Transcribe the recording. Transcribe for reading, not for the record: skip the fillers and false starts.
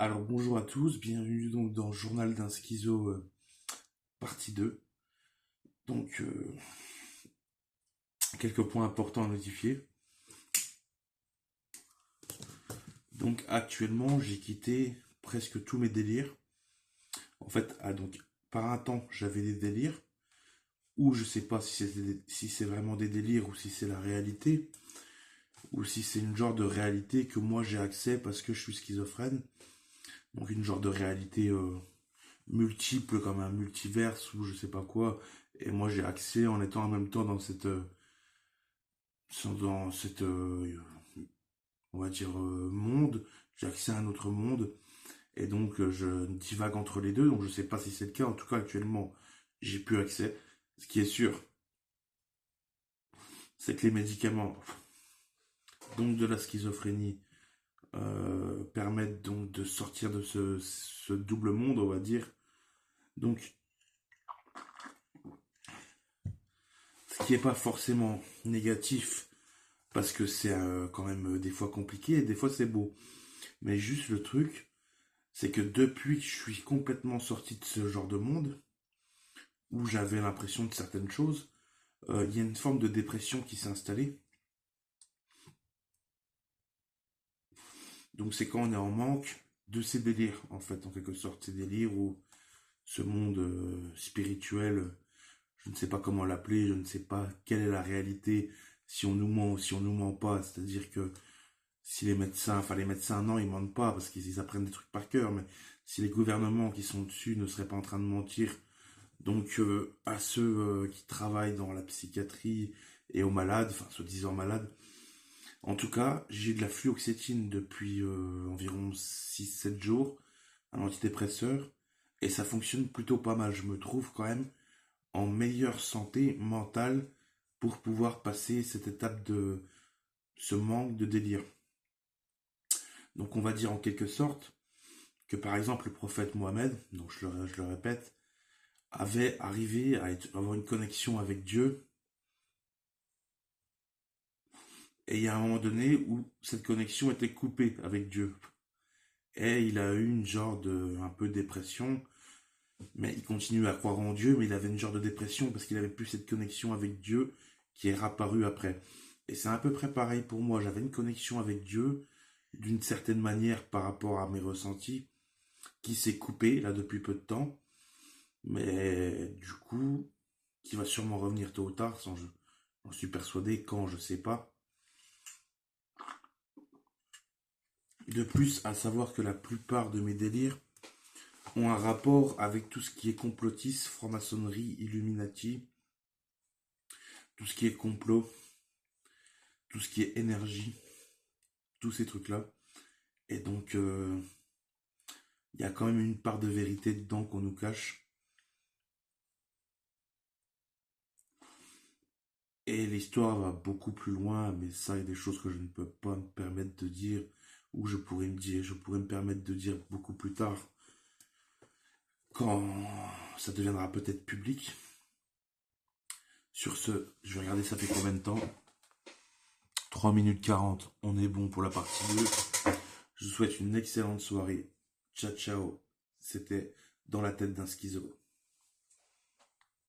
Alors bonjour à tous, bienvenue donc dans Journal d'un schizo partie 2. Donc quelques points importants à notifier. Donc actuellement j'ai quitté presque tous mes délires. En fait, donc par un temps j'avais des délires, ou je sais pas si c'est vraiment des délires ou si c'est la réalité, ou si c'est une genre de réalité que moi j'ai accès parce que je suis schizophrène. Donc une genre de réalité multiple comme un multiverse ou je sais pas quoi. Et moi j'ai accès en étant en même temps dans cette on va dire monde, j'ai accès à un autre monde et donc je divague entre les deux, donc je sais pas si c'est le cas. En tout cas actuellement j'ai plus accès. Ce qui est sûr, c'est que les médicaments donc de la schizophrénie permettent donc de sortir de ce double monde, on va dire. Donc ce qui est pas forcément négatif parce que c'est quand même des fois compliqué et des fois c'est beau. Mais juste le truc, c'est que depuis que je suis complètement sorti de ce genre de monde, où j'avais l'impression de certaines choses, il y a une forme de dépression qui s'est installée. Donc c'est quand on est en manque de ces délires, en fait, en quelque sorte, ces délires ou ce monde spirituel, je ne sais pas comment l'appeler, je ne sais pas quelle est la réalité, si on nous ment ou si on nous ment pas, c'est-à-dire que si les médecins non, ils mentent pas parce qu'ils apprennent des trucs par cœur, mais si les gouvernements qui sont dessus ne seraient pas en train de mentir, donc à ceux qui travaillent dans la psychiatrie et aux malades, enfin soi-disant malades, en tout cas, j'ai de la fluoxétine depuis environ 6 7 jours, un antidépresseur, et ça fonctionne plutôt pas mal. Je me trouve quand même en meilleure santé mentale pour pouvoir passer cette étape de ce manque de délire. Donc on va dire en quelque sorte que par exemple le prophète Mohammed, donc je le répète, avait arrivé à avoir une connexion avec Dieu, et il y a un moment donné où cette connexion était coupée avec Dieu. Et il a eu une genre de un peu dépression, mais il continue à croire en Dieu, mais il avait une genre de dépression parce qu'il avait plus cette connexion avec Dieu qui est réapparue après. Et c'est à peu près pareil pour moi, j'avais une connexion avec Dieu d'une certaine manière par rapport à mes ressentis qui s'est coupée là depuis peu de temps, mais du coup qui va sûrement revenir tôt ou tard, j'en suis persuadé, quand je sais pas. De plus, à savoir que la plupart de mes délires ont un rapport avec tout ce qui est complotisme, franc-maçonnerie, Illuminati, tout ce qui est complot, tout ce qui est énergie, tous ces trucs-là. Et donc, il y a quand même une part de vérité dedans qu'on nous cache. Et l'histoire va beaucoup plus loin, mais ça, il y a des choses que je ne peux pas me permettre de dire, ou je pourrais me permettre de dire beaucoup plus tard, quand ça deviendra peut-être public. Sur ce, je vais regarder ça fait combien de temps. 3 minutes 40, on est bon pour la partie 2. Je vous souhaite une excellente soirée. Ciao ciao. C'était Dans la tête d'un schizo.